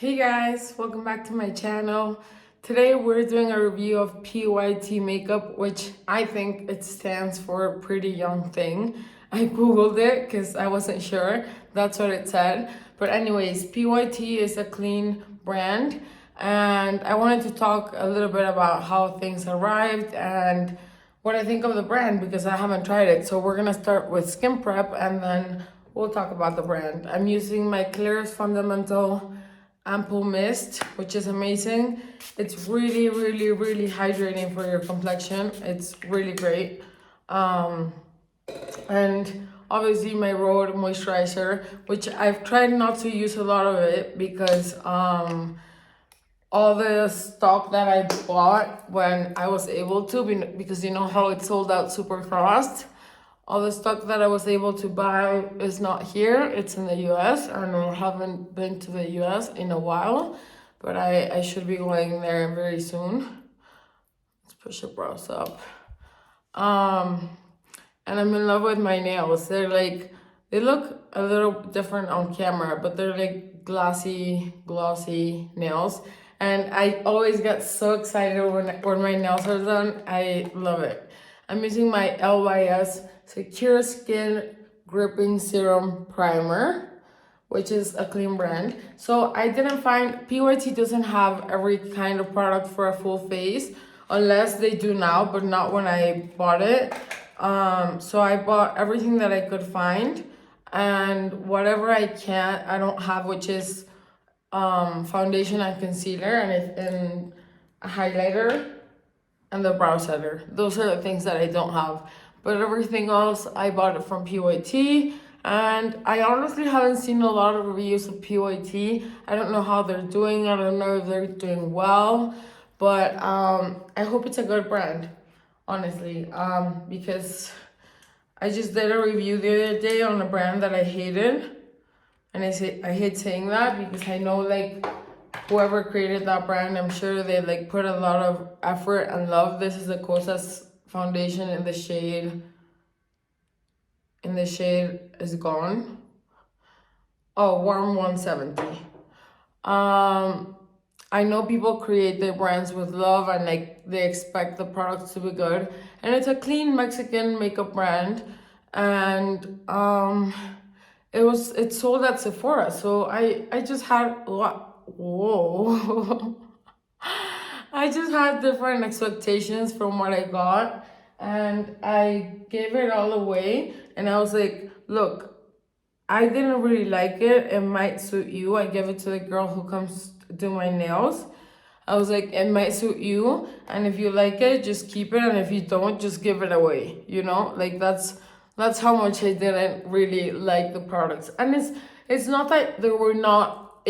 Hey guys, welcome back to my channel. Today we're doing a review of PYT makeup, which I think it stands for a pretty young thing. I googled it because I wasn't sure. That's what it said. But anyways, PYT is a clean brand and I wanted to talk a little bit about how things arrived and what I think of the brand because I haven't tried it. So we're gonna start with skin prep and then we'll talk about the brand. I'm using my Clearest Fundamental Ample Mist, which is amazing. It's really hydrating for your complexion. It's really great. And obviously my Rhode moisturizer, which I've tried not to use a lot of it because all the stock that I bought when I was able to, because you know how it sold out super fast. All the stock that I was able to buy is not here. It's in the US, and I haven't been to the US in a while, but I should be going there very soon. Let's push your brows up. And I'm in love with my nails. They look a little different on camera, but they're like glossy nails. And I always get so excited when my nails are done. I love it. I'm using my LYS Secure Skin Gripping Serum Primer, which is a clean brand. So I didn't find, PYT doesn't have every kind of product for a full face, unless they do now, but not when I bought it. So I bought everything that I could find, and whatever I don't have, which is foundation and concealer and a highlighter and the brow setter. Those are the things that I don't have. But everything else, I bought it from PYT. And I honestly haven't seen a lot of reviews of PYT. I don't know how they're doing. I don't know if they're doing well. But I hope it's a good brand, honestly. Because I just did a review the other day on a brand that I hated. And I hate saying that because I know like whoever created that brand, I'm sure they like put a lot of effort and love. This is the Cosas foundation in the shade is gone. Oh, warm 170. I know people create their brands with love and like they expect the products to be good, and it's a clean Mexican makeup brand, and it sold at Sephora, so I just had whoa. I just had different expectations from what I got, and I gave it all away. And I was like, look, I didn't really like it. It might suit you. I gave it to the girl who comes to do my nails. I was like, it might suit you, and if you like it, just keep it, and if you don't, just give it away. You know, like that's how much I didn't really like the products. And it's not that they were not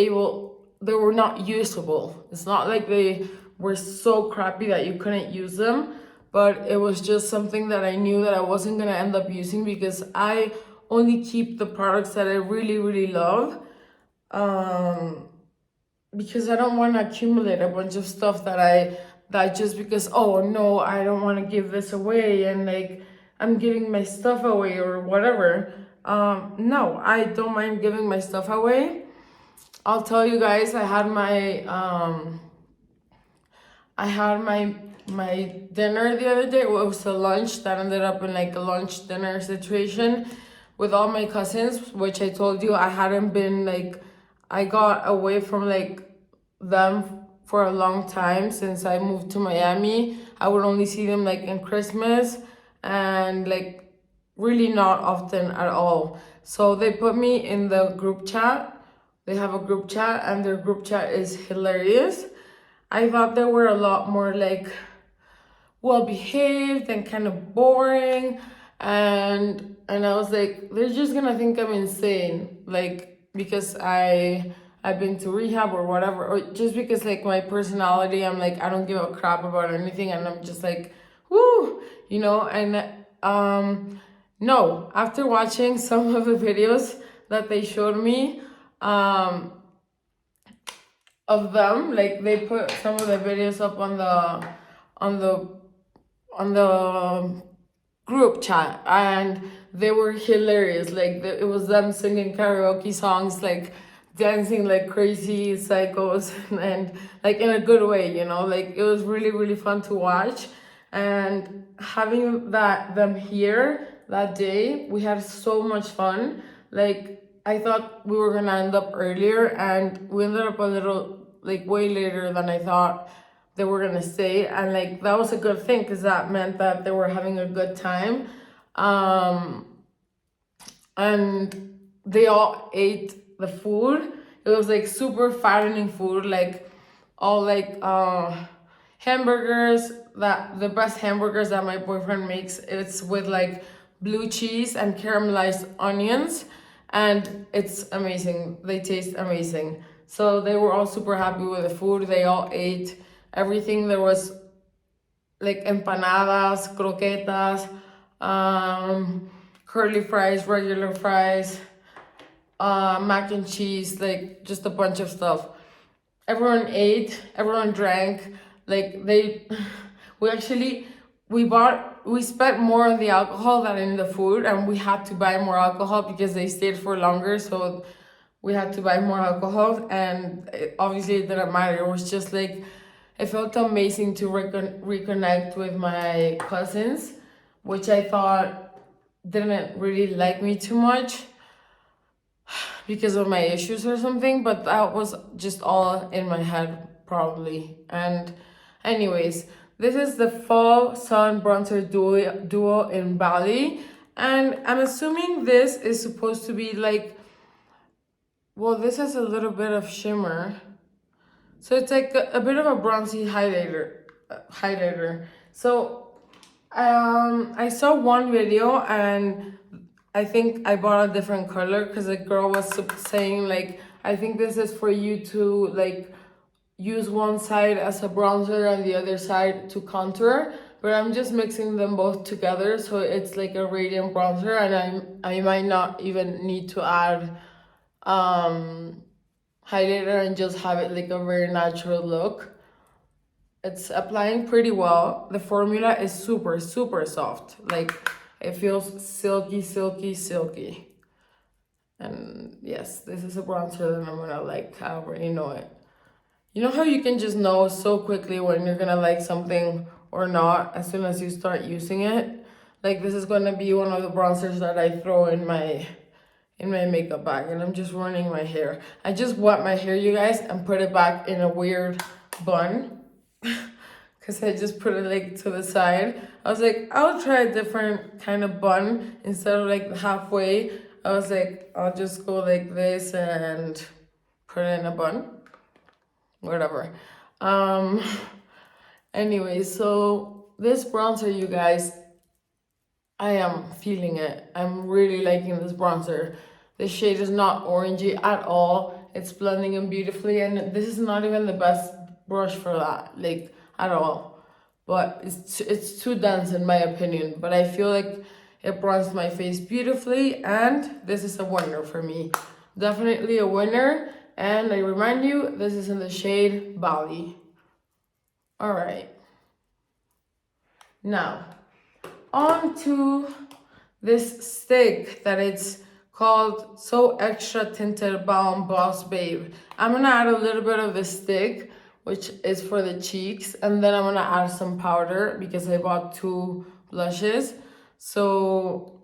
usable. It's not like they were so crappy that you couldn't use them, but it was just something that I knew that I wasn't gonna end up using because I only keep the products that I really love, because I don't want to accumulate a bunch of stuff that just because, oh no, I don't want to give this away and like I'm giving my stuff away or whatever. No, I don't mind giving my stuff away. I'll tell you guys, I had my dinner the other day. It was a lunch that ended up in like a lunch dinner situation with all my cousins, which I told you I hadn't been like, I got away from like them for a long time since I moved to Miami. I would only see them like in Christmas and like really not often at all. So they put me in the group chat. They have a group chat and their group chat is hilarious. I thought they were a lot more like well behaved and kind of boring, and I was like, they're just gonna think I'm insane, like because I've been to rehab or whatever, or just because like my personality, I'm like I don't give a crap about anything, and I'm just like whoo, you know. And no, after watching some of the videos that they showed me of them, like they put some of the videos up on the group chat, and they were hilarious. Like it was them singing karaoke songs, like dancing like crazy psychos and like in a good way, you know, like it was really, really fun to watch. And having them here that day, we had so much fun. Like I thought we were gonna end up earlier, and we ended up a little like way later than I thought they were gonna stay. And like that was a good thing because that meant that they were having a good time. And they all ate the food. It was like super fattening food, like all like hamburgers, that the best hamburgers that my boyfriend makes. It's with like blue cheese and caramelized onions, and it's amazing. They taste amazing. So they were all super happy with the food. They all ate everything. There was like empanadas, croquetas, curly fries, regular fries, mac and cheese, like just a bunch of stuff. Everyone ate, everyone drank. Like we spent more on the alcohol than in the food, and we had to buy more alcohol because they stayed for longer. So we had to buy more alcohol, and obviously it didn't matter. It was just like, it felt amazing to reconnect with my cousins, which I thought didn't really like me too much because of my issues or something, but that was just all in my head probably. And anyways, this is the Fall Sun Bronzer duo in Bali, and I'm assuming this is supposed to be like, well, this has a little bit of shimmer, so it's like a bit of a bronzy highlighter. So I saw one video, and I think I bought a different color because a girl was saying like, I think this is for you to like use one side as a bronzer and the other side to contour, but I'm just mixing them both together so it's like a radiant bronzer, and I might not even need to add highlighter and just have it like a very natural look. It's applying pretty well. The formula is super, super soft. Like it feels silky, silky, silky. And yes, this is a bronzer that I'm gonna like. I already know it. You know how you can just know so quickly when you're gonna like something or not as soon as you start using it? Like this is gonna be one of the bronzers that I throw in my makeup bag, and I'm just running my hair. I just wet my hair, you guys, and put it back in a weird bun because I just put it like to the side. I was like, I'll try a different kind of bun instead of like halfway. I was like, I'll just go like this and put it in a bun. Whatever. Anyway, so this bronzer, you guys, I am feeling it. I'm really liking this bronzer. The shade is not orangey at all. It's blending in beautifully, and this is not even the best brush for that, like at all. But it's too dense in my opinion. But I feel like it bronzed my face beautifully, and this is a winner for me. Definitely a winner. And I remind you, this is in the shade Bali. All right. Now, on to this stick that it's called So Extra Tinted Balm Boss Babe. I'm gonna add a little bit of the stick, which is for the cheeks, and then I'm gonna add some powder because I bought 2 blushes. So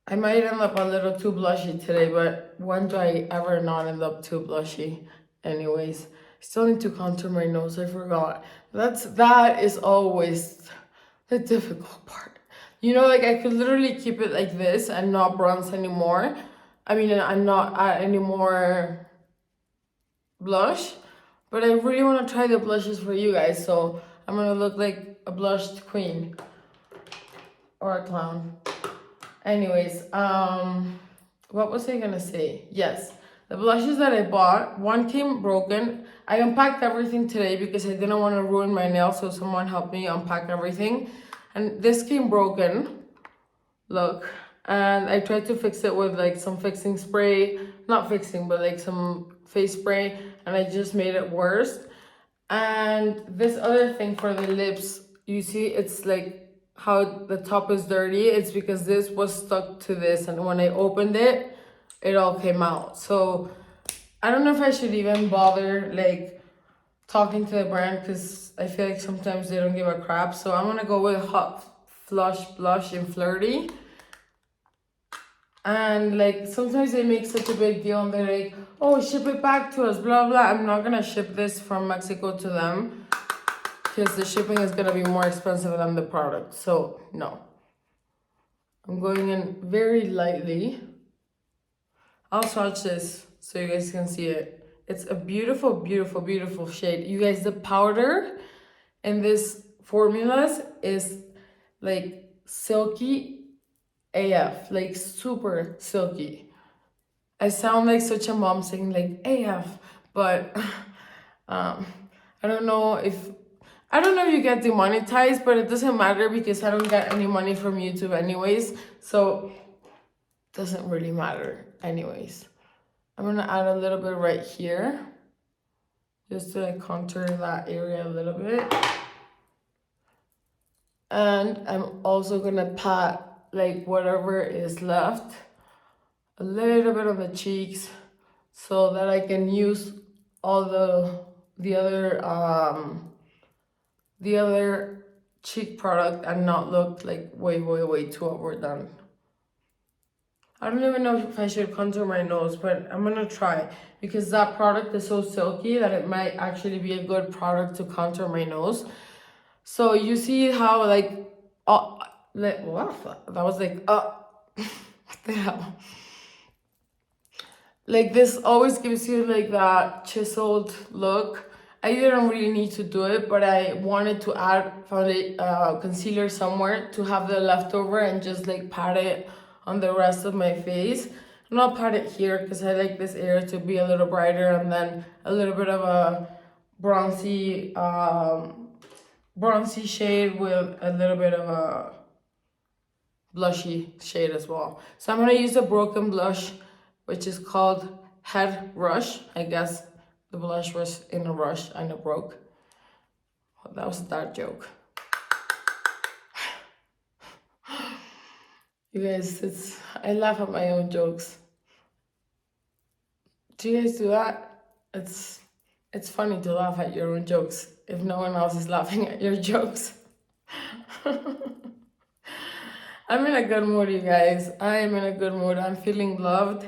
I might end up a little too blushy today, but when do I ever not end up too blushy? Anyways, I still need to contour my nose, I forgot. That is always the difficult part. You know, like I could literally keep it like this and not bronze anymore. I mean, I'm not add any more blush, but I really want to try the blushes for you guys, so I'm gonna look like a blushed queen or a clown. Anyways, what was I gonna say? Yes, the blushes that I bought, one came broken. I unpacked everything today because I didn't want to ruin my nails, so someone helped me unpack everything. And this came broken, look. And I tried to fix it with like some fixing spray, not fixing, but like some face spray, and I just made it worse. And this other thing for the lips, you see it's like how the top is dirty. It's because this was stuck to this, and when I opened it, it all came out. So I don't know if I should even bother like talking to the brand, because I feel like sometimes they don't give a crap. So I'm gonna go with Hot Flush Blush in Flirty. And like sometimes they make such a big deal and they're like, oh, ship it back to us, blah blah. I'm not gonna ship this from Mexico to them, because the shipping is gonna be more expensive than the product. So no. I'm going in very lightly. I'll swatch this so you guys can see it. It's a beautiful, beautiful, beautiful shade. You guys, the powder in this formulas is like silky AF, like super silky. I sound like such a mom saying like AF, but I don't know if you get demonetized, but it doesn't matter because I don't get any money from YouTube anyways, so it doesn't really matter anyways. I'm gonna add a little bit right here, just to like contour that area a little bit. And I'm also gonna pat like whatever is left a little bit on the cheeks, so that I can use all the other cheek product and not look like way too overdone. I don't even know if I should contour my nose, but I'm gonna try, because that product is so silky that it might actually be a good product to contour my nose. So you see how like, oh, like what? That was like, what the hell? Like this always gives you like that chiseled look. I didn't really need to do it, but I wanted to add concealer somewhere to have the leftover and just like pat it on the rest of my face. And I'll pat it here because I like this area to be a little brighter, and then a little bit of a bronzy shade with a little bit of a blushy shade as well. So I'm gonna use a broken blush, which is called Head Rush. I guess the blush was in a rush and it broke. Oh, that was a dad joke. You guys, I laugh at my own jokes. Do you guys do that? It's funny to laugh at your own jokes if no one else is laughing at your jokes. I'm in a good mood, you guys. I am in a good mood. I'm feeling loved.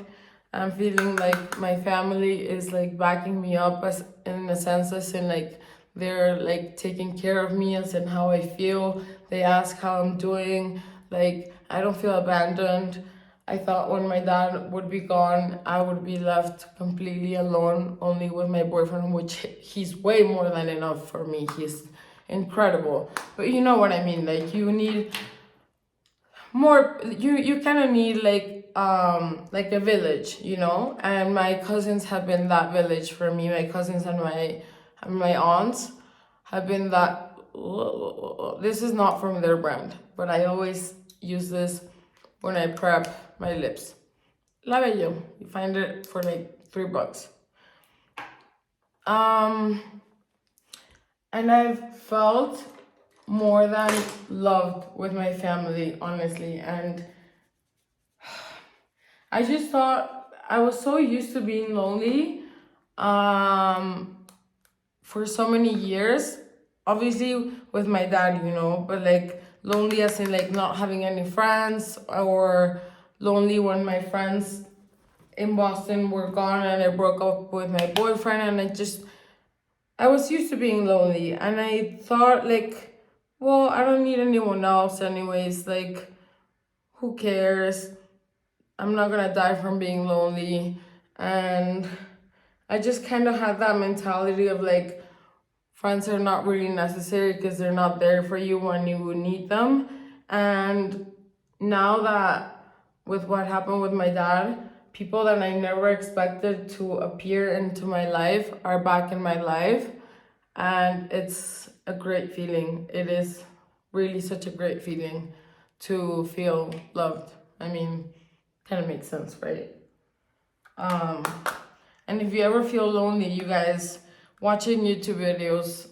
I'm feeling like my family is like backing me up, as in a sense, as in like they're like taking care of me, as in how I feel. They ask how I'm doing. Like I don't feel abandoned. I thought when my dad would be gone, I would be left completely alone, only with my boyfriend, which he's way more than enough for me. He's incredible. But you know what I mean? Like you need more, you kind of need like a village, you know. And my cousins have been that village for me. My cousins and my aunts have been that. This is not from their brand, but I always use this when I prep my lips. La Bello. You find it for like $3. And I've felt more than loved with my family, honestly. And I just thought I was so used to being lonely for so many years. Obviously with my dad, you know, but like lonely as in like not having any friends, or lonely when my friends in Boston were gone and I broke up with my boyfriend, and I was used to being lonely, and I thought like, well, I don't need anyone else anyways, like who cares? I'm not gonna die from being lonely. And I just kind of had that mentality of like, friends are not really necessary because they're not there for you when you need them. And now that with what happened with my dad, people that I never expected to appear into my life are back in my life. And it's a great feeling. It is really such a great feeling to feel loved. I mean, kind of makes sense, right? And if you ever feel lonely, you guys, watching YouTube videos,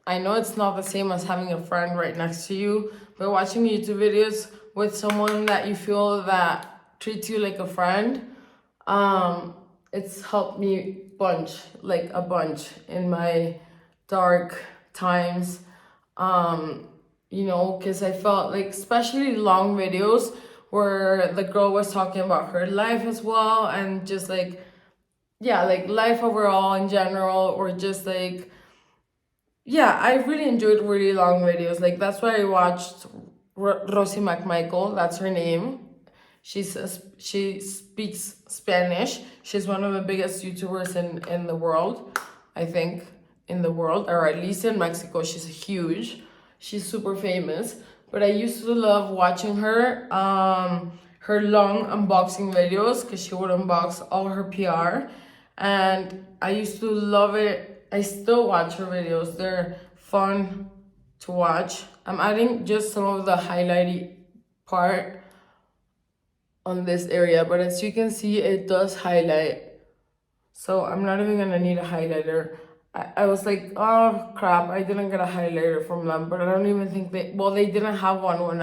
I know it's not the same as having a friend right next to you, but watching YouTube videos with someone that you feel that treats you like a friend, It's helped me a bunch in my dark times. Because I felt like, especially long videos where the girl was talking about her life as well, and just like, yeah, like life overall in general, or just like, yeah, I really enjoyed really long videos. Like, that's why I watched Rosie McMichael, that's her name. She speaks Spanish. She's one of the biggest YouTubers in the world, I think, in the world, or at least in Mexico. She's huge. She's super famous. But I used to love watching her long unboxing videos, because she would unbox all her PR, and I used to love it. I still watch her videos. They're fun to watch. I'm adding just some of the highlighty part on this area, but as you can see, it does highlight. So I'm not even gonna need a highlighter. I was like, oh crap, I didn't get a highlighter from them, but I don't even think they didn't have one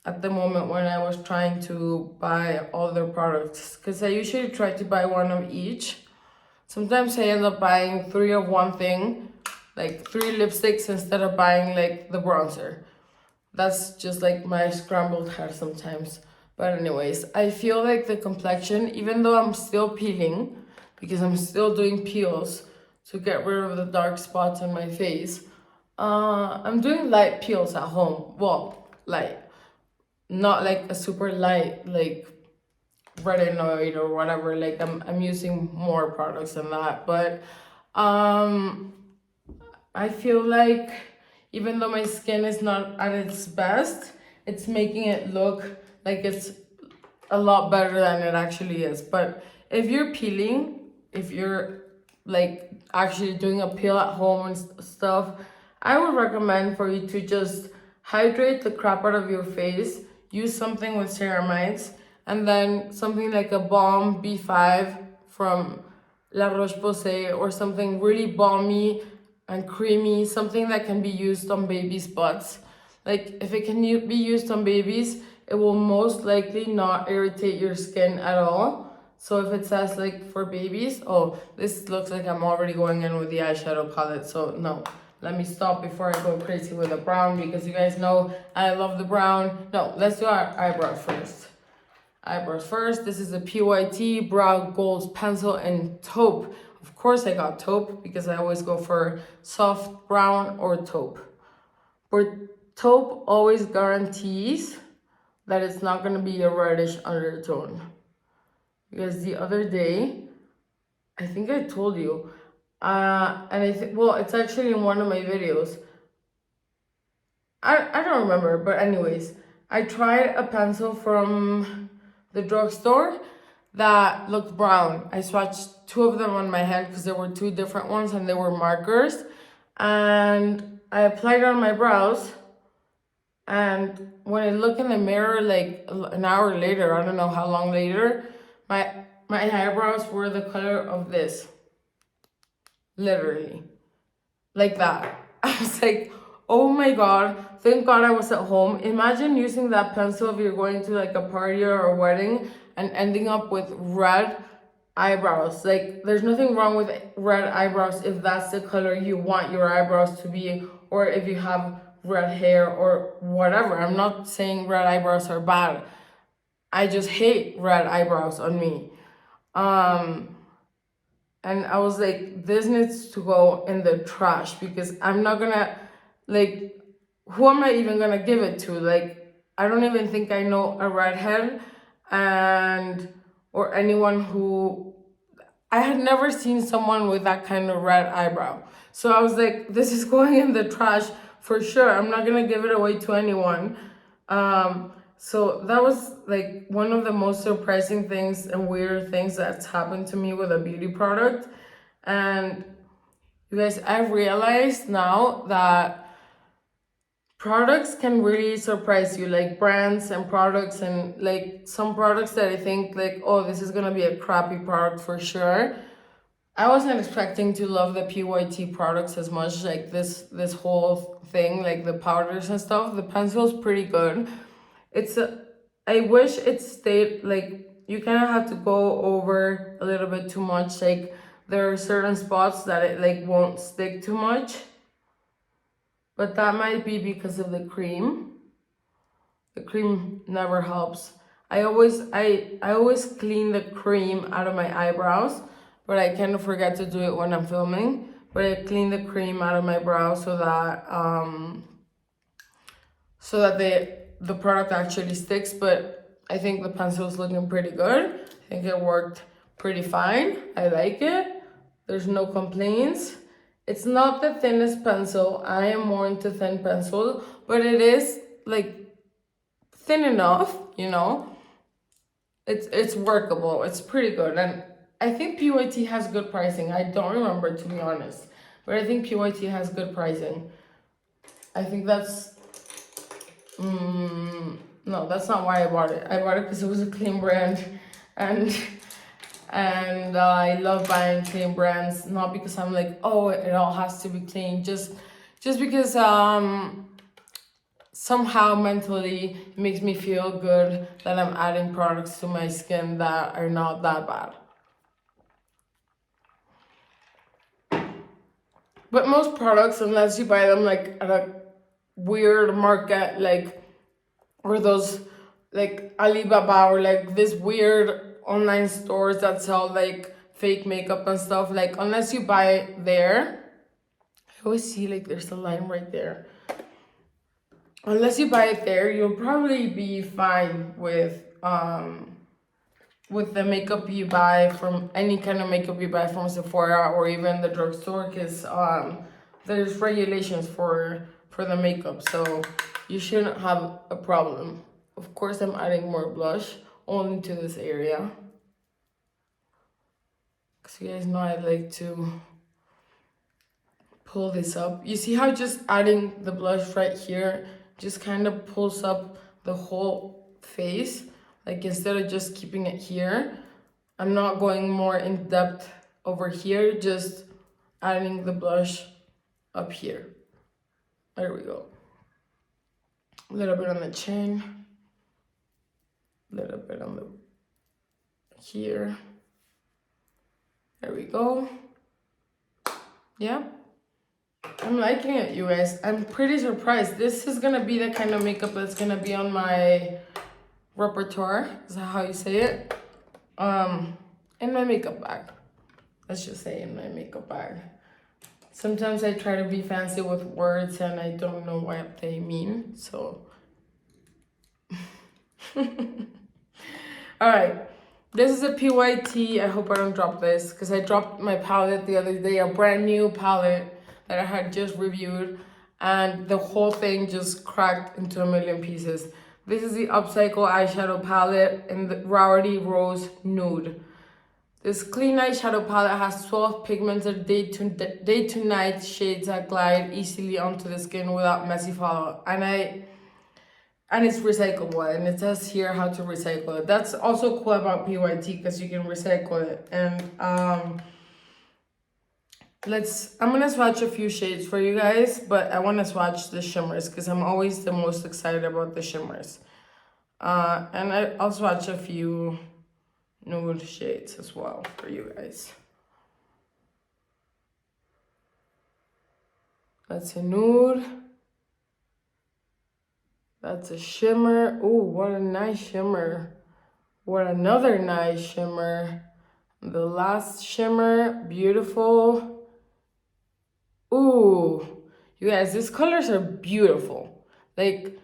at the moment when I was trying to buy all their products, because I usually try to buy one of each. Sometimes I end up buying 3 of one thing, like 3 lipsticks instead of buying like the bronzer. That's just like my scrambled hair sometimes. But anyways, I feel like the complexion, even though I'm still peeling, because I'm still doing peels to get rid of the dark spots on my face, I'm doing light peels at home. Well, light. Not like a super light, like retinoid or whatever. Like, I'm using more products than that. But I feel like even though my skin is not at its best, it's making it look like it's a lot better than it actually is. But if you're peeling, if you're like actually doing a peel at home and stuff, I would recommend for you to just hydrate the crap out of your face, use something with ceramides, and then something like a balm B5 from La Roche-Posay, or something really balmy and creamy, something that can be used on babies' butts. Like, if it can be used on babies, it will most likely not irritate your skin at all. So if it says like for babies, oh, this looks like I'm already going in with the eyeshadow palette, so no. Let me stop before I go crazy with the brown, because you guys know I love the brown. No, let's do our eyebrows first. Eyebrows first. This is a PYT Brow Gold Pencil in taupe. Of course I got taupe, because I always go for soft brown or taupe. But taupe always guarantees that it's not going to be a reddish undertone. Because the other day, I think I told you, and I think, well, it's actually in one of my videos. I don't remember, but anyways, I tried a pencil from the drugstore that looked brown. I swatched 2 of them on my hand because there were 2 different ones and they were markers. And I applied it on my brows. And when I look in the mirror, like an hour later, I don't know how long later, my eyebrows were the color of this. Literally. Like that. I was like, oh my god, thank god I was at home. Imagine using that pencil if you're going to like a party or a wedding and ending up with red eyebrows. Like, there's nothing wrong with red eyebrows if that's the color you want your eyebrows to be, or if you have red hair or whatever. I'm not saying red eyebrows are bad. I just hate red eyebrows on me. And I was like, this needs to go in the trash, because I'm not gonna, like, who am I even gonna give it to? Like, I don't even think I know a redhead, or anyone who, I had never seen someone with that kind of red eyebrow. So I was like, this is going in the trash for sure. I'm not gonna give it away to anyone. So that was like one of the most surprising things and weird things that's happened to me with a beauty product. And you guys, I've realized now that products can really surprise you, like brands and products, and like some products that I think like, oh, this is gonna be a crappy product for sure. I wasn't expecting to love the PYT products as much, like this whole thing, like the powders and stuff. The pencil's pretty good. I wish it stayed like you kind of have to go over a little bit too much. Like there are certain spots that it like won't stick too much, but that might be because of the cream. The cream never helps. I always clean the cream out of my eyebrows, but I kind of forget to do it when I'm filming. But I clean the cream out of my brows so that the product actually sticks. But I think the pencil is looking pretty good. I think it worked pretty fine. I like it. There's no complaints. It's not the thinnest pencil. I am more into thin pencils, but it is like thin enough, you know. It's workable. It's pretty good. And I think PYT has good pricing. I don't remember, to be honest, but I think PYT has good pricing. I think that's no, that's not why I bought it. I bought it because it was a clean brand, and I love buying clean brands. Not because I'm like, oh, it all has to be clean. Just because somehow mentally it makes me feel good that I'm adding products to my skin that are not that bad. But most products, unless you buy them like at a weird market, like, or those like Alibaba, or like this weird online stores that sell like fake makeup and stuff, like unless you buy it there, I always see like there's a line right there. Unless you buy it there, you'll probably be fine with the makeup you buy from any kind of makeup you buy from Sephora or even the drugstore, because there's regulations for the makeup, so you shouldn't have a problem. Of course, I'm adding more blush only to this area, because you guys know I like to pull this up. You see how just adding the blush right here just kind of pulls up the whole face? Like instead of just keeping it here, I'm not going more in depth over here, just adding the blush up here. There we go. A little bit on the chin, a little bit on the here. There we go. Yeah. I'm liking it, you guys. I'm pretty surprised. This is gonna be the kind of makeup that's gonna be on my repertoire. Is that how you say it? In my makeup bag. Let's just say in my makeup bag. Sometimes I try to be fancy with words and I don't know what they mean, so. All right. This is a PYT. I hope I don't drop this, because I dropped my palette the other day, a brand new palette that I had just reviewed, and the whole thing just cracked into a million pieces. This is the Upcycle eyeshadow palette in the Rowdy Rose Nude. This clean eyeshadow palette has 12 pigmented day to night shades that glide easily onto the skin without messy fallout. And it's recyclable, and it says here how to recycle it. That's also cool about PYT, because you can recycle it. And I'm gonna swatch a few shades for you guys, but I wanna swatch the shimmers because I'm always the most excited about the shimmers. And I'll swatch a few nude shades as well for you guys. That's a nude. That's a shimmer. Ooh, what a nice shimmer. What another nice shimmer. The last shimmer, beautiful. Ooh, you guys, these colors are beautiful. Like,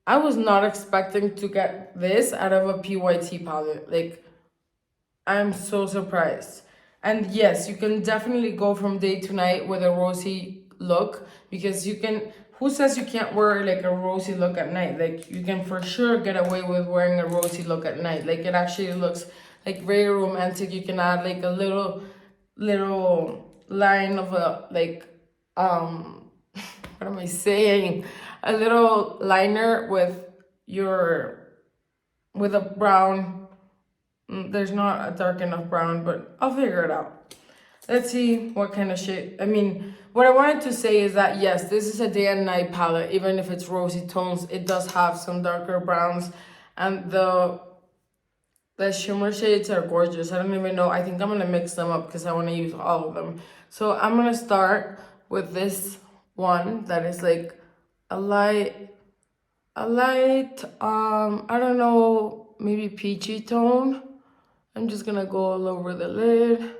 I was not expecting to get this out of a PYT palette. Like, I'm so surprised. And yes, you can definitely go from day to night with a rosy look, because you can, who says you can't wear like a rosy look at night? Like, you can for sure get away with wearing a rosy look at night. Like, it actually looks like very romantic. You can add like a little line of a like what am I saying? A little liner with a brown. There's not a dark enough brown, but I'll figure it out. Let's see what kind of shade. I mean, what I wanted to say is that yes, this is a day and night palette. Even if it's rosy tones, it does have some darker browns, and the The shimmer shades are gorgeous. I don't even know. I think I'm going to mix them up because I want to use all of them. So I'm going to start with this one that is like a light, I don't know, maybe peachy tone. I'm just going to go all over the lid.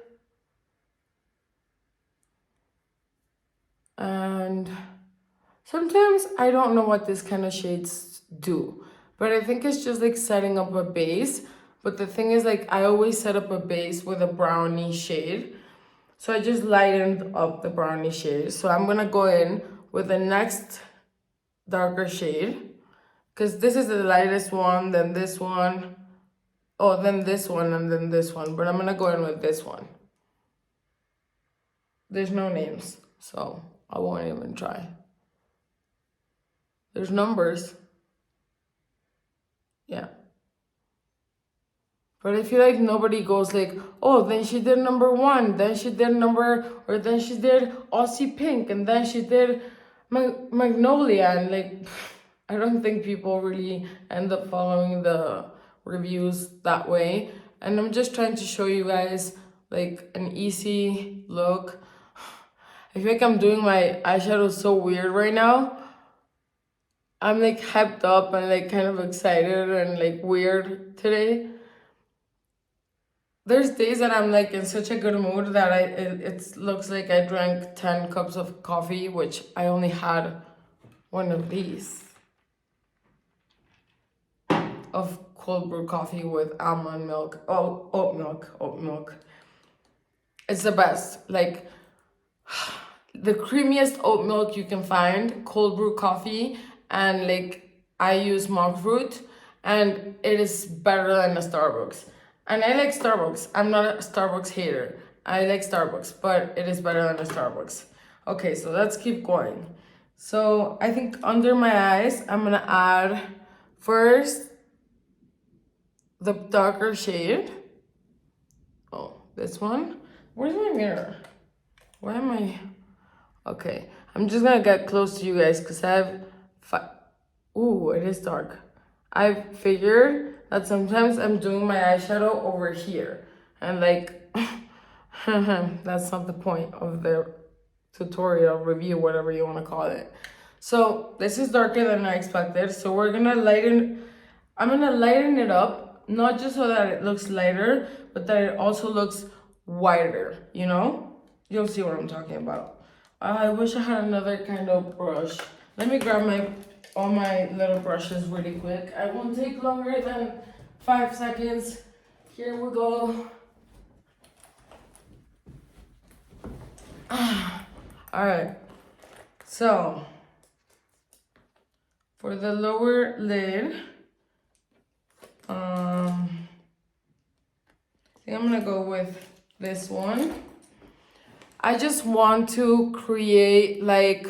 And sometimes I don't know what this kind of shades do, but I think it's just like setting up a base. But the thing is, like, I always set up a base with a brownie shade. So I just lightened up the brownie shade. So I'm gonna go in with the next darker shade, because this is the lightest one, then this one, oh, then this one, and then this one. But I'm gonna go in with this one. There's no names, so I won't even try. There's numbers. Yeah. But I feel like nobody goes like, oh, then she did number one, then she did or then she did Aussie Pink, and then she did Magnolia. And like, I don't think people really end up following the reviews that way. And I'm just trying to show you guys like an easy look. I feel like I'm doing my eyeshadow so weird right now. I'm like hyped up and like kind of excited and like weird today. There's days that I'm like in such a good mood that it looks like I drank 10 cups of coffee, which I only had one of these of cold brew coffee with almond milk. Oh, oat milk. It's the best. Like the creamiest oat milk you can find, cold brew coffee, and like I use monk fruit, and it is better than a Starbucks. And I like Starbucks. I'm not a Starbucks hater. I like Starbucks, but it is better than a Starbucks. Okay, so let's keep going. So I think under my eyes, I'm gonna add first the darker shade. Oh, this one. Where's my mirror? Why am I? Okay, I'm just gonna get close to you guys because I have ooh, it is dark. I figured that sometimes I'm doing my eyeshadow over here. And like, that's not the point of the tutorial, review, whatever you want to call it. So this is darker than I expected. So we're gonna I'm gonna lighten it up, not just so that it looks lighter, but that it also looks whiter, you know? You'll see what I'm talking about. I wish I had another kind of brush. Let me grab all my little brushes really quick. I won't take longer than 5 seconds. Here we go. All right. So for the lower lid, I think I'm gonna go with this one. I just want to create like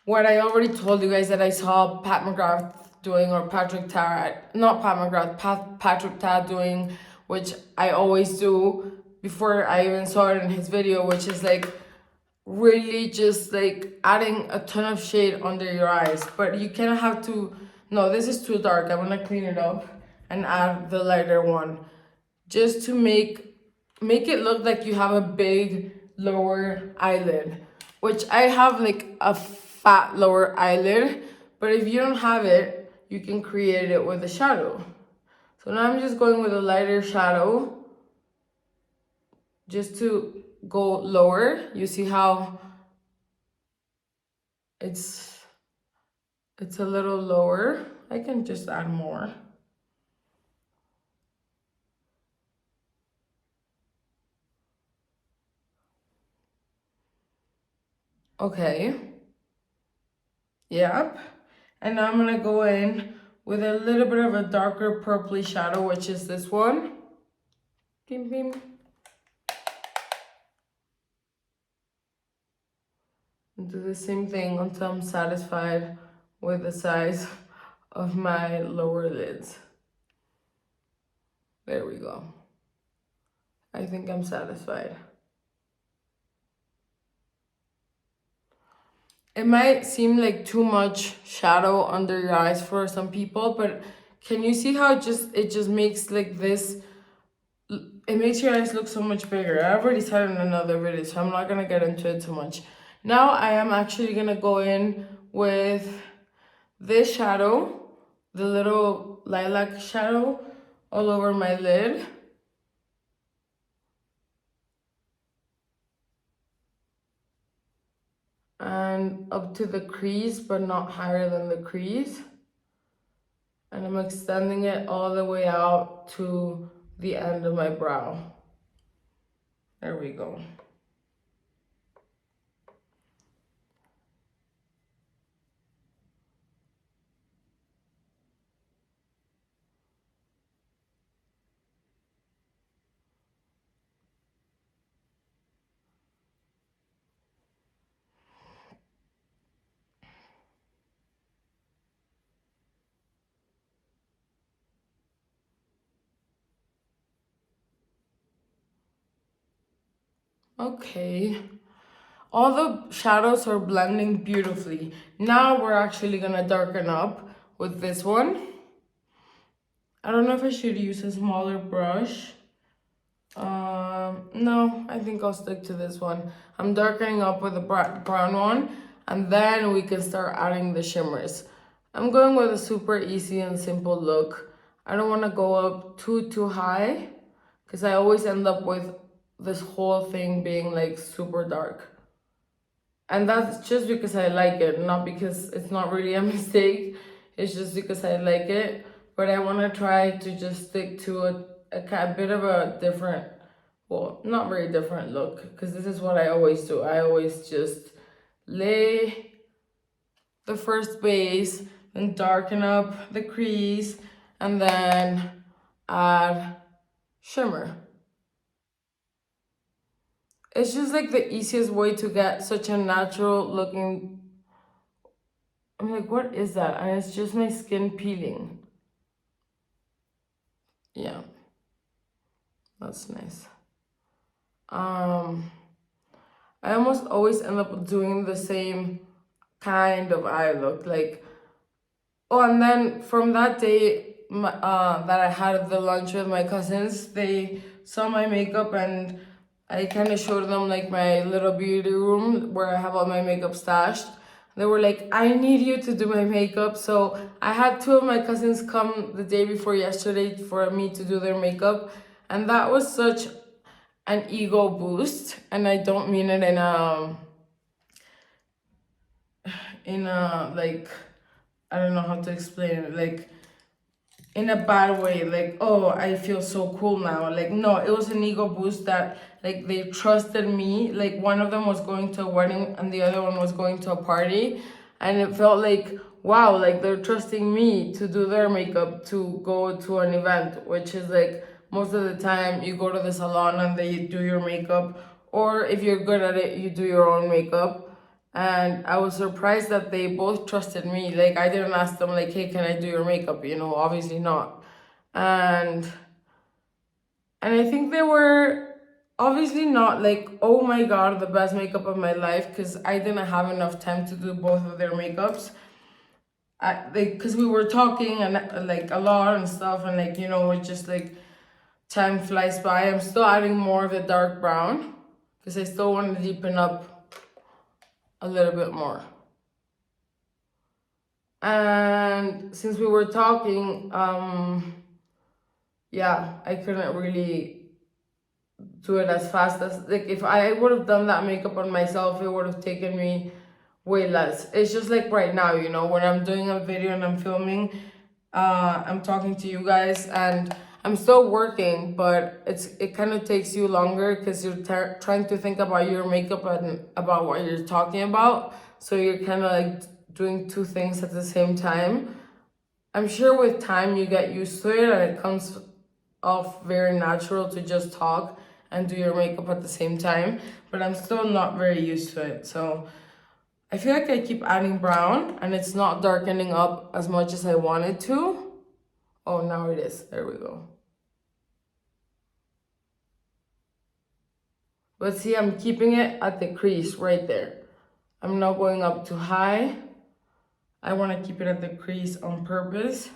what I already told you guys that I saw Pat McGrath doing, or Patrick Ta, not Pat McGrath, Patrick Ta doing, which I always do before I even saw it in his video, which is like really just like adding a ton of shade under your eyes. But you kind of have to, no, this is too dark. I'm gonna clean it up and add the lighter one just to make it look like you have a big lower eyelid, which I have like a fat lower eyelid, but if you don't have it, you can create it with a shadow. So now I'm just going with a lighter shadow just to go lower. You see how it's a little lower. I can just add more. Okay. Yep. And now I'm gonna go in with a little bit of a darker purpley shadow, which is this one. Bim, bim. And do the same thing until I'm satisfied with the size of my lower lids. There we go. I think I'm satisfied. It might seem like too much shadow under your eyes for some people, but Can you see how it just makes like this? It makes your eyes look so much bigger. I already said it in another video, so I'm not gonna get into it too much. Now I am actually gonna go in with this shadow, the little lilac shadow, all over my lid. And up to the crease, but not higher than the crease. And I'm extending it all the way out to the end of my brow. There we go. Okay. All the shadows are blending beautifully. Now we're actually gonna darken up with this one. I don't know if I should use a smaller brush. No, I think I'll stick to this one. I'm darkening up with the brown one, and then we can start adding the shimmers. I'm going with a super easy and simple look. I don't want to go up too high, because I always end up with this whole thing being like super dark. And that's just because I like it, not because it's not really a mistake. It's just because I like it. But I want to try to just stick to a bit of a different, well, not very different look, because this is what I always do. I always just lay the first base, then darken up the crease, and then add shimmer. It's just like the easiest way to get such a natural looking. I'm like, what is that? And it's just my skin peeling. Yeah, that's nice. I almost always end up doing the same kind of eye look. Like, oh, and then from that day that I had the lunch with my cousins, they saw my makeup and I kind of showed them like my little beauty room where I have all my makeup stashed. They were like, I need you to do my makeup. So I had two of my cousins come the day before yesterday for me to do their makeup. And that was such an ego boost. And I don't mean it in a like, I don't know how to explain it. Like, in a bad way, like, oh, I feel so cool now. Like, no, it was an ego boost that like they trusted me. Like, one of them was going to a wedding and the other one was going to a party, and it felt like, wow, like they're trusting me to do their makeup, to go to an event, which is like most of the time you go to the salon and they do your makeup, or if you're good at it, you do your own makeup. And I was surprised that they both trusted me. Like, I didn't ask them like, hey, can I do your makeup? You know, obviously not. And I think they were obviously not like, oh my god, the best makeup of my life, because I didn't have enough time to do both of their makeups. Because we were talking and like a lot and stuff, and like, you know, it just like time flies by. I'm still adding more of the dark brown because I still want to deepen up a little bit more. And since we were talking, yeah, I couldn't really do it as fast as, like, if I would have done that makeup on myself, it would have taken me way less. It's just like right now, you know, when I'm doing a video and I'm filming, I'm talking to you guys and I'm still working, but it kind of takes you longer because you're trying to think about your makeup and about what you're talking about. So you're kind of like doing two things at the same time. I'm sure with time you get used to it and it comes off very natural to just talk and do your makeup at the same time, but I'm still not very used to it. So I feel like I keep adding brown and it's not darkening up as much as I wanted to. Oh, now it is. There we go. But see, I'm keeping it at the crease right there. I'm not going up too high. I want to keep it at the crease on purpose.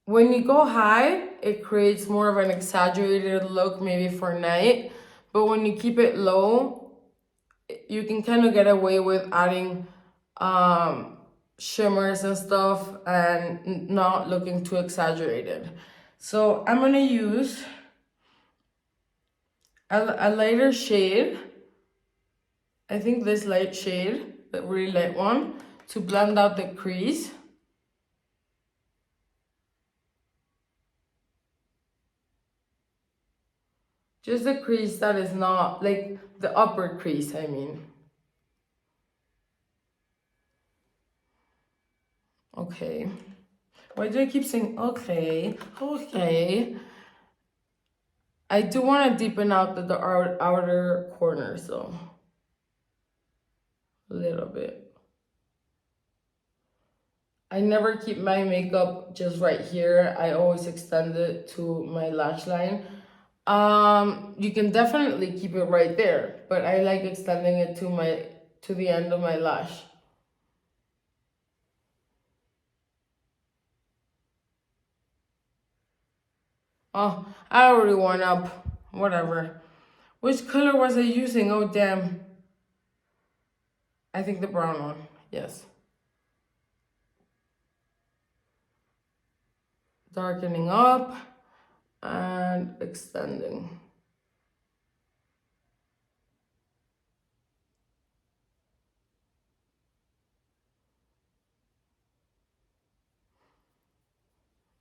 When you go high, it creates more of an exaggerated look, maybe for night. But when you keep it low, you can kind of get away with adding shimmers and stuff and not looking too exaggerated. So I'm gonna use a lighter shade. I think this light shade, the really light one, to blend out the crease. Just the crease that is not, like the upper crease, I mean. Okay. Why do I keep saying okay? Okay. I do want to deepen out the outer corners though. A little bit. I never keep my makeup just right here. I always extend it to my lash line. You can definitely keep it right there, but I like extending it to the end of my lash. Oh, I already went up. Whatever. Which color was I using? Oh, damn. I think the brown one. Yes. Darkening up and extending.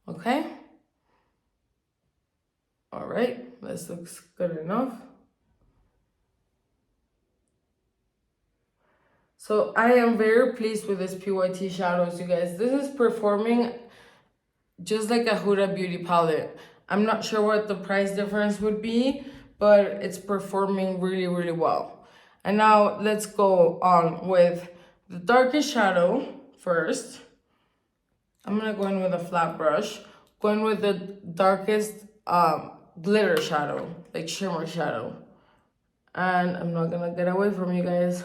Okay. All right. This looks good enough. So I am very pleased with this PYT shadows, you guys. This is performing just like a Huda Beauty palette. I'm not sure what the price difference would be, but it's performing really, really well. And now let's go on with the darkest shadow first. I'm gonna go in with a flat brush. Go in with the darkest glitter shadow, like shimmer shadow. And I'm not gonna get away from you guys.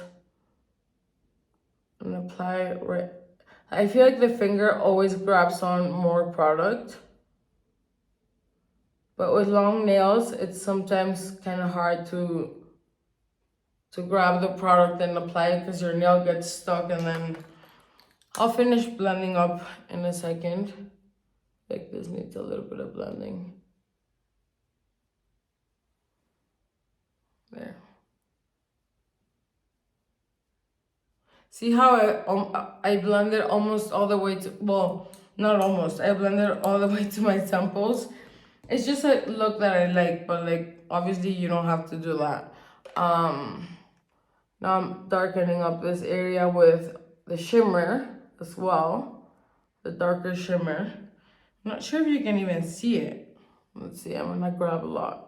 I'm gonna apply it right. I feel like the finger always grabs on more product. But with long nails, it's sometimes kind of hard to grab the product and apply it because your nail gets stuck. And then I'll finish blending up in a second. Like this needs a little bit of blending. There. See how I blended almost all the way to, well, not almost, I blended all the way to my temples. It's just a look that I like, but like obviously you don't have to do that. Now I'm darkening up this area with the shimmer as well, the darker shimmer. I'm not sure if you can even see it. Let's see, I'm gonna grab a lot.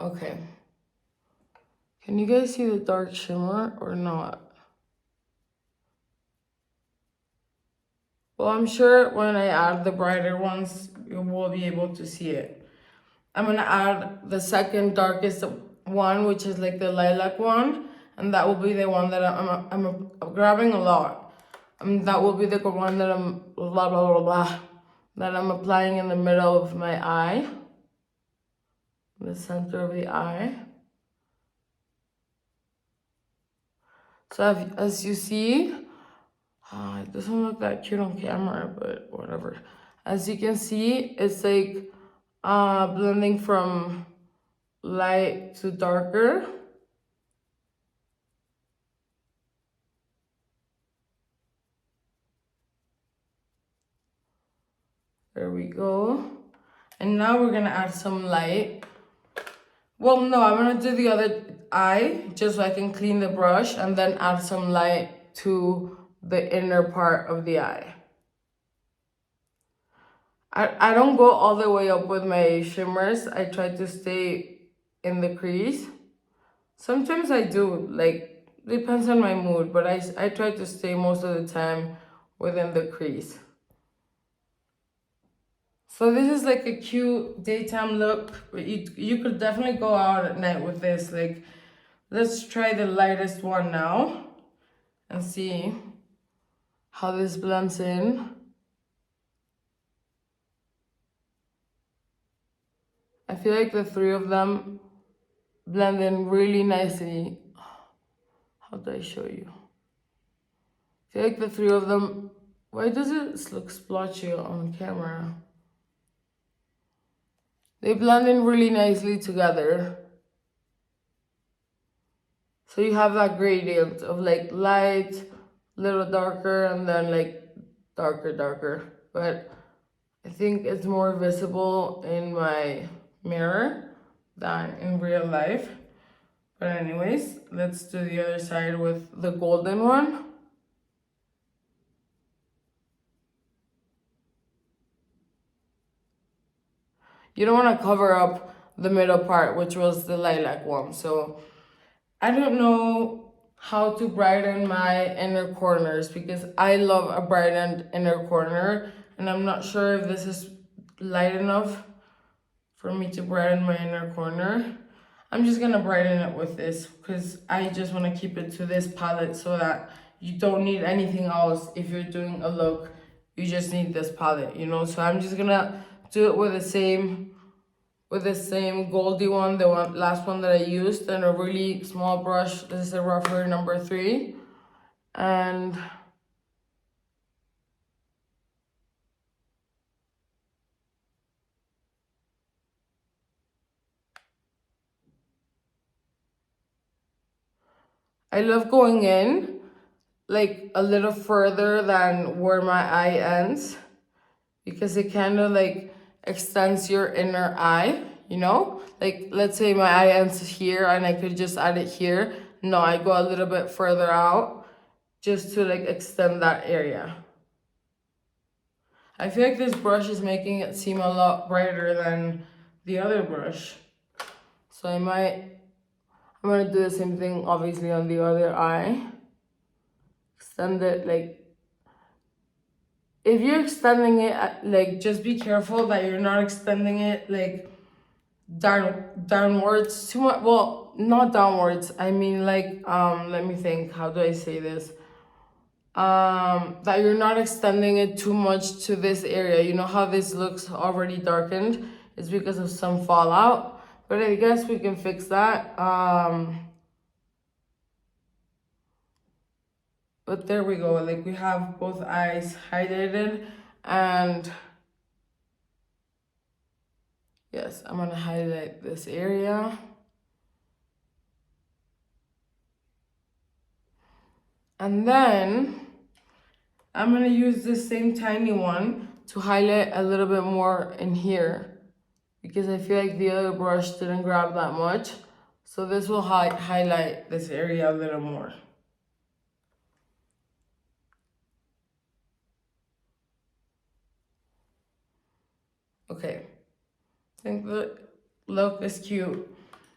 Okay. Can you guys see the dark shimmer or not? Well, I'm sure when I add the brighter ones, you will be able to see it. I'm gonna add the second darkest one, which is like the lilac one, and that will be the one that I'm grabbing a lot. That will be the one that I'm blah blah blah blah that I'm applying in the middle of my eye, the center of the eye. So as you see, it doesn't look that cute on camera, but whatever. As you can see, it's like blending from light to darker. There we go. And now we're gonna add some light. Well, no, I'm gonna do the other eye just so I can clean the brush and then add some light to the inner part of the eye. I don't go all the way up with my shimmers. I try to stay in the crease. Sometimes I do, like, depends on my mood, but I try to stay most of the time within the crease. So this is like a cute daytime look. You could definitely go out at night with this. Like, let's try the lightest one now. and see how this blends in. I feel like the three of them blend in really nicely. How do I show you? I feel like the three of them, why does it look splotchy on camera? They blend in really nicely together. So you have that gradient of like light, little darker, and then like darker. But I think it's more visible in my mirror than in real life. But anyways, let's do the other side with the golden one. You don't want to cover up the middle part, which was the lilac one. So I don't know how to brighten my inner corners because I love a brightened inner corner, and I'm not sure if this is light enough for me to brighten my inner corner. I'm just gonna brighten it with this because I just want to keep it to this palette so that you don't need anything else if you're doing a look. You just need this palette, you know? So I'm just gonna do it with the same goldy one, the last one that I used, and a really small brush. This is a rougher number 3. And I love going in like a little further than where my eye ends because it kind of like extends your inner eye, you know? Like let's say my eye ends here and I could just add it here. No, I go a little bit further out just to like extend that area. I feel like this brush is making it seem a lot brighter than the other brush. So I'm gonna do the same thing obviously on the other eye. Extend it like, if you're extending it, like just be careful that you're not extending it like downwards too much. Well, not downwards. I mean like, let me think, how do I say this? That you're not extending it too much to this area. You know how this looks already darkened? It's because of some fallout. But I guess we can fix that. But there we go. Like we have both eyes highlighted, and yes, I'm gonna highlight this area. And then I'm gonna use this same tiny one to highlight a little bit more in here because I feel like the other brush didn't grab that much. So this will highlight this area a little more. Okay, I think the look is cute.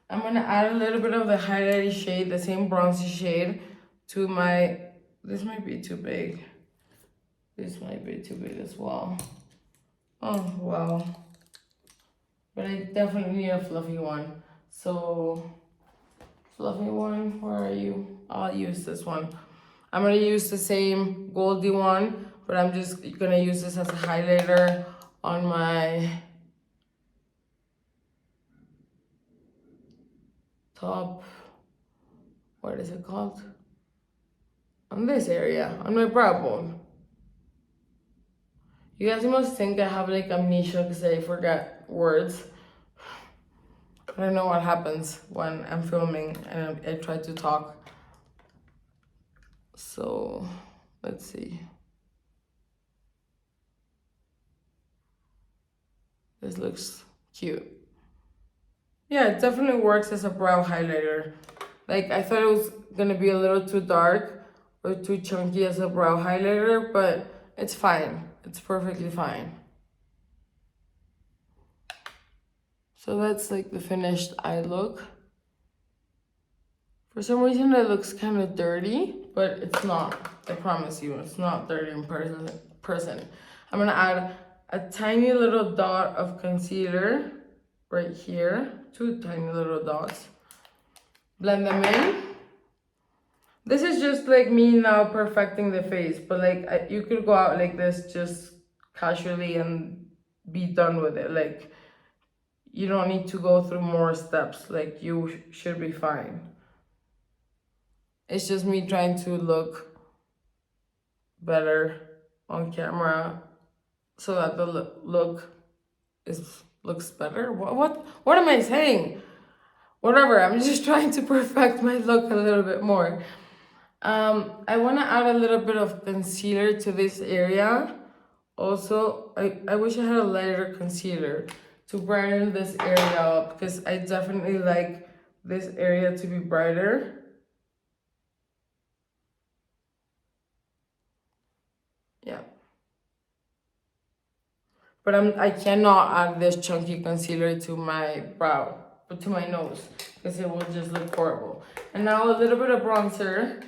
I'm gonna add a little bit of the highlighted shade, the same bronzy shade, to my, this might be too big. This might be too big as well. Oh, wow. But I definitely need a fluffy one. So, fluffy one, where are you? I'll use this one. I'm gonna use the same goldy one, but I'm just gonna use this as a highlighter on my top, what is it called? On this area, on my brow bone. You guys must think I have like amnesia because I forget words. I don't know what happens when I'm filming and I try to talk. So, let's see. This looks cute. Yeah, it definitely works as a brow highlighter. Like, I thought it was gonna be a little too dark or too chunky as a brow highlighter, but it's fine. It's perfectly fine. So that's like the finished eye look. For some reason it looks kind of dirty, but it's not. I promise you, it's not dirty in person. I'm gonna add a tiny little dot of concealer right here. 2 tiny little dots. Blend them in. This is just like me now perfecting the face, but like you could go out like this just casually and be done with it. Like you don't need to go through more steps. Like you should be fine. It's just me trying to look better on camera so that the look looks better. What am I saying? Whatever. I'm just trying to perfect my look a little bit more. I want to add a little bit of concealer to this area. Also, I wish I had a lighter concealer to brighten this area up because I definitely like this area to be brighter. Yeah. But I cannot add this chunky concealer to my brow, but to my nose, because it will just look horrible. And now a little bit of bronzer,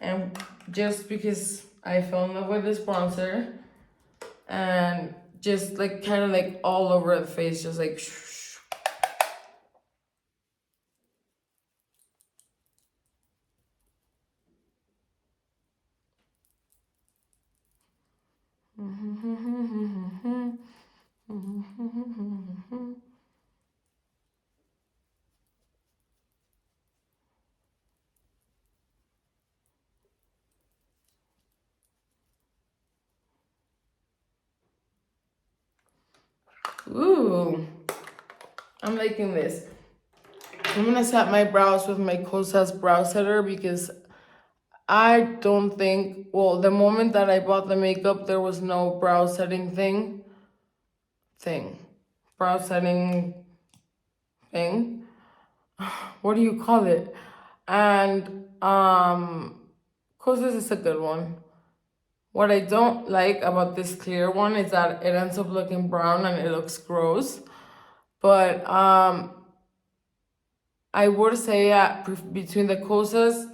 and just because I fell in love with this bronzer, and just like kind of like all over the face, just like shh. Ooh, I'm liking this. I'm gonna set my brows with my Kosas brow setter because I don't think, well, the moment that I bought the makeup, there was no brow setting brow setting thing. What do you call it? And Kosas is a good one. What I don't like about this clear one is that it ends up looking brown and it looks gross. But I would say between the Kosas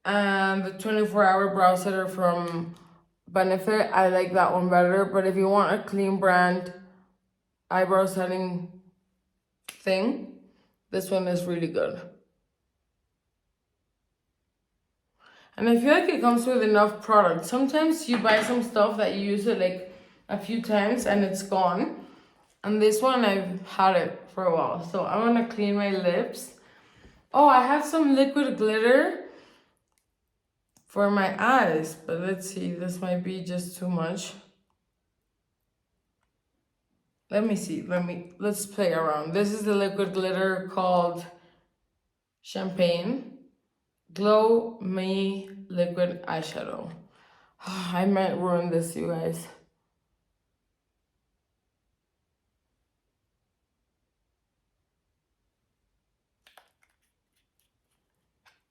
and the 24-hour brow setter from Benefit, I like that one better. But if you want a clean brand eyebrow setting thing, this one is really good. And I feel like it comes with enough product. Sometimes you buy some stuff that you use it like a few times and it's gone. And this one, I've had it for a while. So I want to clean my lips. Oh, I have some liquid glitter for my eyes. But let's see, this might be just too much. Let me see, let's play around. This is the liquid glitter called Champagne Glow Me Liquid Eyeshadow. I might ruin this, you guys.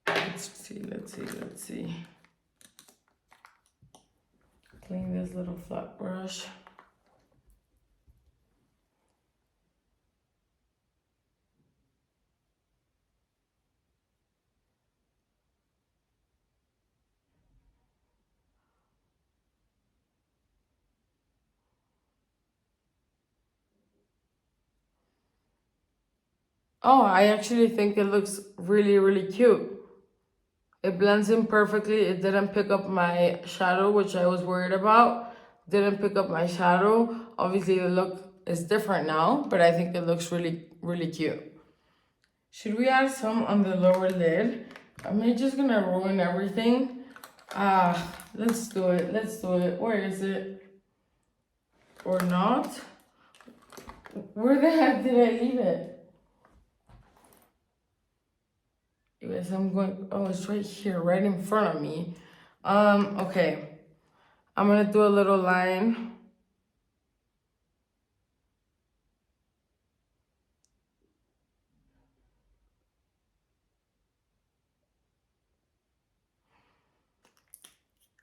Let's see. Clean this little flat brush. Oh, I actually think it looks really, really cute. It blends in perfectly. It didn't pick up my shadow, which I was worried about. Didn't pick up my shadow. Obviously, the look is different now, but I think it looks really, really cute. Should we add some on the lower lid? Am I just gonna ruin everything? Let's do it. Let's do it. Where is it? Or not? Where the heck did I leave it? Yes, I'm going, oh, it's right here, right in front of me. Okay. I'm gonna do a little line.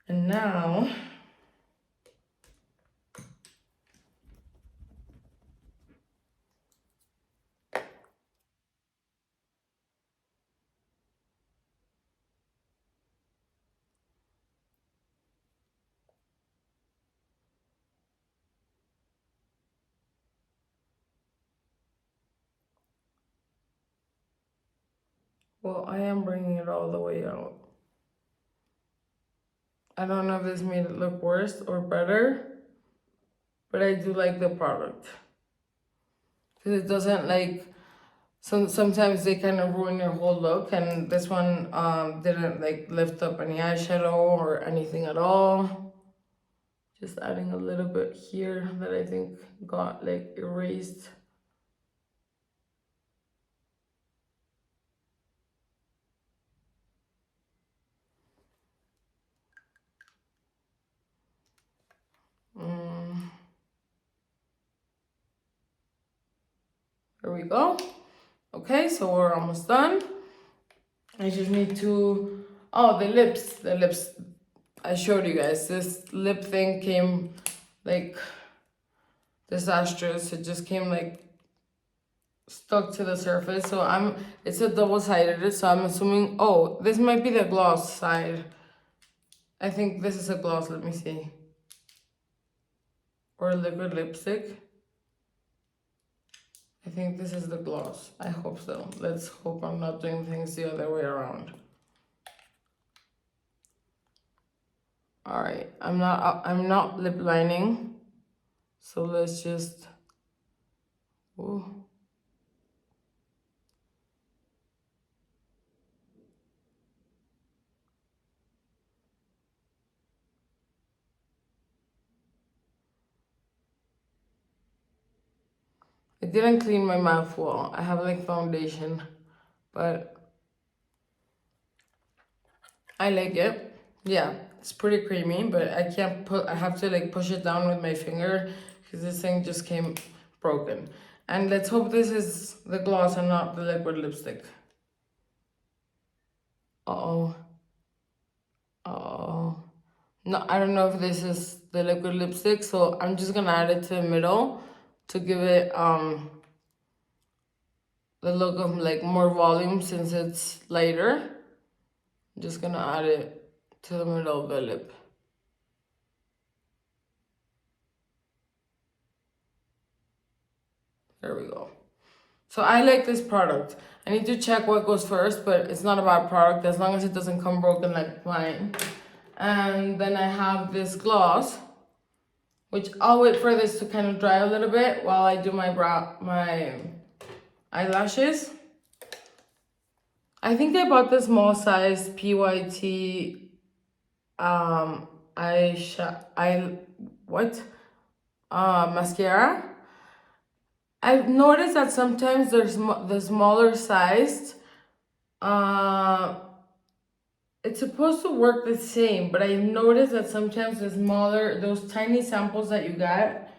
And now, well, I am bringing it all the way out. I don't know if this made it look worse or better, but I do like the product. Because it doesn't like, sometimes they kind of ruin your whole look, and this one didn't like lift up any eyeshadow or anything at all. Just adding a little bit here that I think got like erased. There we go. Okay, so we're almost done. I just need to, oh, the lips. I showed you guys, this lip thing came like disastrous. It just came like stuck to the surface. So it's a double-sided, so I'm assuming, oh, this might be the gloss side. I think this is a gloss, let me see. Or a liquid lipstick. I think this is the gloss. I hope so. Let's hope I'm not doing things the other way around. All right, I'm not lip lining. So let's just, ooh. I didn't clean my mouth well. I have like foundation, but I like it. Yeah, it's pretty creamy, but I have to like push it down with my finger because this thing just came broken. And let's hope this is the gloss and not the liquid lipstick. Uh-oh. Uh-oh. No, I don't know if this is the liquid lipstick, so I'm just gonna add it to the middle to give it the look of like more volume since it's lighter. I'm just gonna add it to the middle of the lip. There we go. So I like this product. I need to check what goes first, but it's not a bad product as long as it doesn't come broken like mine. And then I have this gloss, which I'll wait for this to kind of dry a little bit while I do my eyelashes. I think I bought the small size PYT mascara. I've noticed that sometimes there's the smaller sized. Uh, it's supposed to work the same, but I noticed that sometimes the smaller, those tiny samples that you got,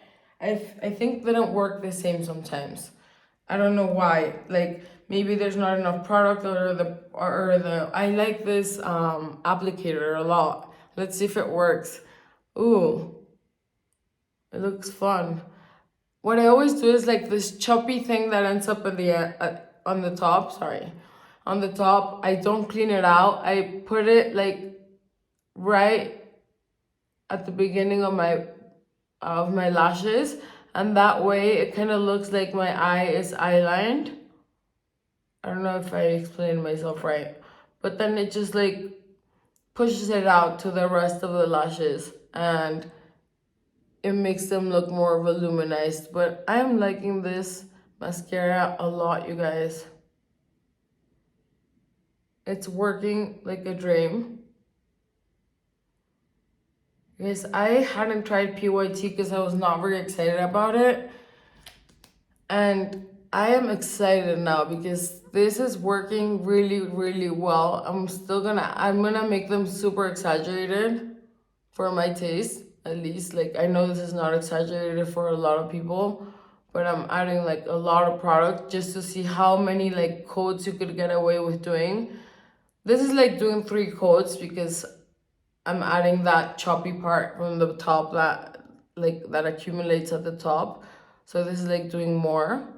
I think they don't work the same sometimes. I don't know why. Like maybe there's not enough product or I like this applicator a lot. Let's see if it works. Ooh, it looks fun. What I always do is like this choppy thing that ends up in the on the top. Sorry, on the top. I don't clean it out. I put it like right at the beginning of my lashes, and that way it kind of looks like my eye is eyelined. I don't know if I explained myself right, but then it just like pushes it out to the rest of the lashes, and it makes them look more voluminized. But I'm liking this mascara a lot, you guys. It's working like a dream. Yes, I hadn't tried PYT because I was not very excited about it. And I am excited now because this is working really, really well. I'm gonna make them super exaggerated for my taste, at least. Like I know this is not exaggerated for a lot of people, but I'm adding like a lot of product just to see how many like coats you could get away with doing. This is like doing 3 coats because I'm adding that choppy part from the top that accumulates at the top. So this is like doing more.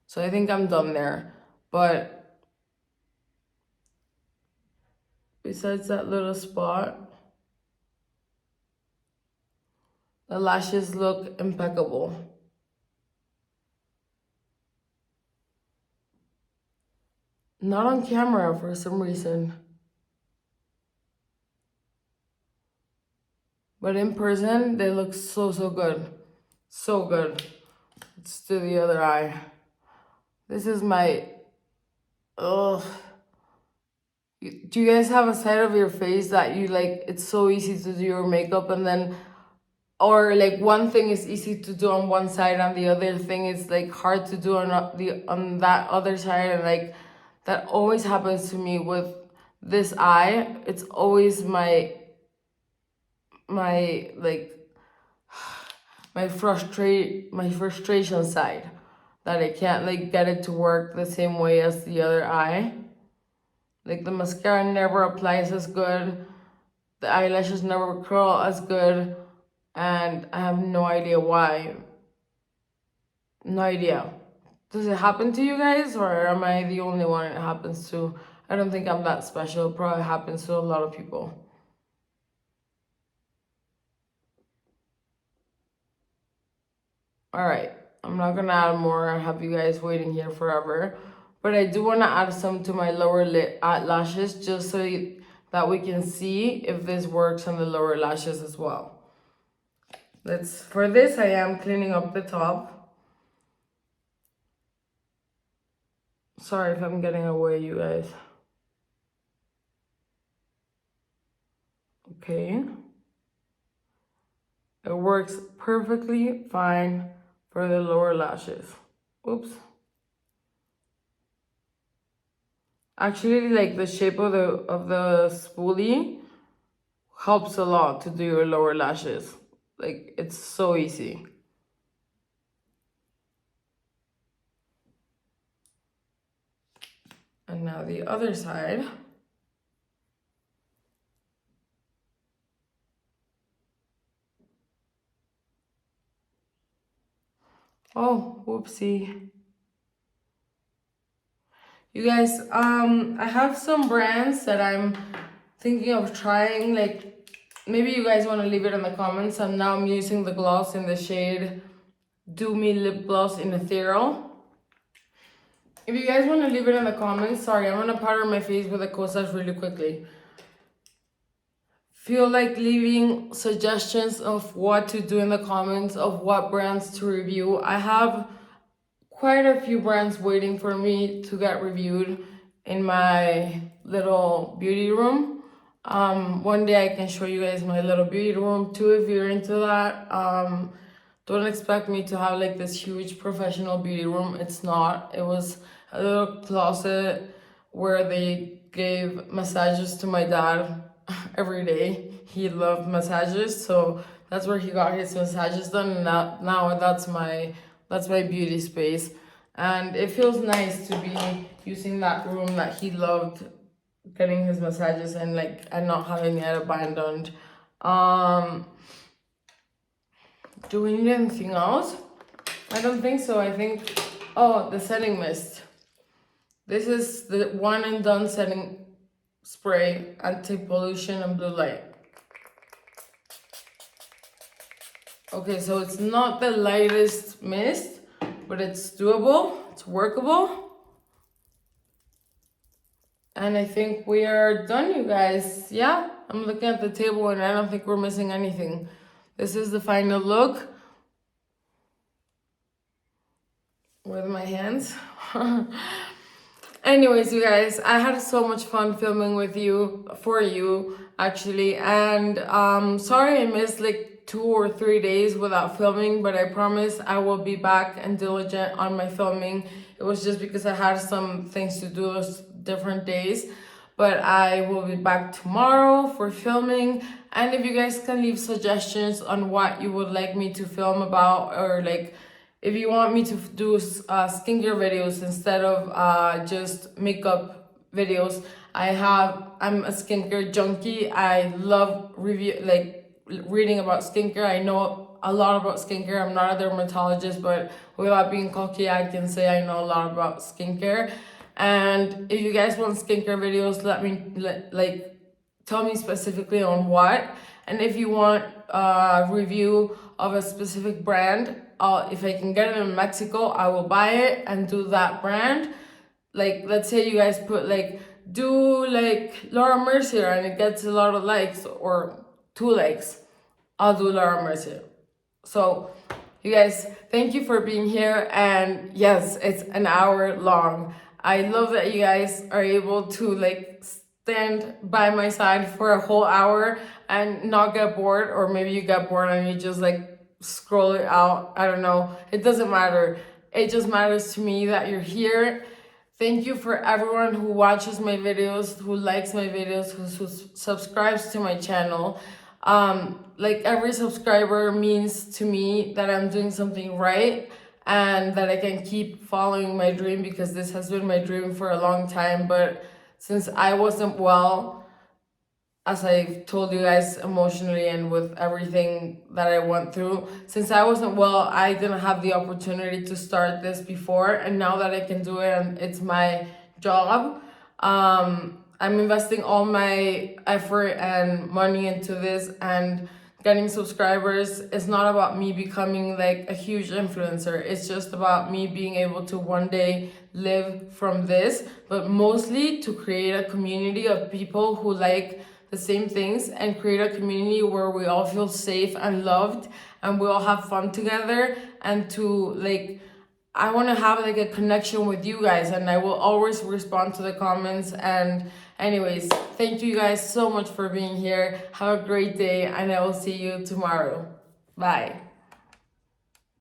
So I think I'm done there. But besides that little spot, the lashes look impeccable. Not on camera for some reason. but in person they look so good. So good. Let's do the other eye. This is my, ugh. Do you guys have a side of your face that you like, it's so easy to do your makeup and then, or like one thing is easy to do on one side and the other thing is like hard to do on that other side, and like that always happens to me with this eye. It's always my like my frustration side, that I can't like get it to work the same way as the other eye. Like the mascara never applies as good, the eyelashes never curl as good, and I have no idea why. No idea. Does it happen to you guys, or am I the only one it happens to? I don't think I'm that special. It probably happens to a lot of people. Alright, I'm not gonna add more. I have you guys waiting here forever. But I do want to add some to my lower lashes, just so that we can see if this works on the lower lashes as well. For this, I am cleaning up the top. Sorry if I'm getting away, you guys. Okay. It works perfectly fine for the lower lashes. Oops. Actually, like the shape of the spoolie helps a lot to do your lower lashes. Like, it's so easy. And now the other side. Oh, whoopsie. You guys, I have some brands that I'm thinking of trying. Like, maybe you guys want to leave it in the comments. And now I'm using the gloss in the shade Do Me Lip Gloss in Ethereal. If you guys want to leave it in the comments, sorry, I'm going to powder my face with a Kosas really quickly. Feel like leaving suggestions of what to do in the comments, of what brands to review. I have quite a few brands waiting for me to get reviewed in my little beauty room. One day I can show you guys my little beauty room too if you're into that. Don't expect me to have like this huge professional beauty room. It's not. It was a little closet where they gave massages to my dad every day. He loved massages, so that's where he got his massages done, and now that's my beauty space. And it feels nice to be using that room that he loved getting his massages in, like, and not having it abandoned. Do we need anything else? I don't think so. I think, oh, the setting mist. This is the one and done setting spray, anti-pollution and blue light. Okay, so it's not the lightest mist, but it's doable, it's workable. And I think we are done, you guys. Yeah, I'm looking at the table and I don't think we're missing anything. This is the final look with my hands. Anyways, you guys, I had so much fun filming with you, for you, actually. And sorry I missed like 2 or 3 days without filming, but I promise I will be back and diligent on my filming. It was just because I had some things to do those different days. But I will be back tomorrow for filming. And if you guys can leave suggestions on what you would like me to film about, or like if you want me to do skincare videos instead of just makeup videos, I'm a skincare junkie. I love reading about skincare. I know a lot about skincare. I'm not a dermatologist, but without being cocky, I can say I know a lot about skincare. And if you guys want skincare videos, tell me specifically on what. And if you want a review of a specific brand, if I can get it in Mexico, I will buy it and do that brand. Like, let's say you guys put do Laura Mercier and it gets a lot of likes, or 2 likes. I'll do Laura Mercier. So, you guys, thank you for being here. And yes, it's an hour long. I love that you guys are able to like stand by my side for a whole hour and not get bored, or maybe you get bored and you just like scroll it out. I don't know. It doesn't matter. It just matters to me that you're here. Thank you for everyone who watches my videos, who likes my videos, who subscribes to my channel. Like every subscriber means to me that I'm doing something right and that I can keep following my dream, because this has been my dream for a long time. But since I wasn't well, as I told you guys, emotionally and with everything that I went through, since I wasn't well, I didn't have the opportunity to start this before. And now that I can do it and it's my job, I'm investing all my effort and money into this, and getting subscribers is not about me becoming like a huge influencer. It's just about me being able to one day live from this, but mostly to create a community of people who like the same things, and create a community where we all feel safe and loved and we all have fun together. And to like, I want to have like a connection with you guys, and I will always respond to the comments. And anyways, thank you guys so much for being here. Have a great day, and I will see you tomorrow. Bye.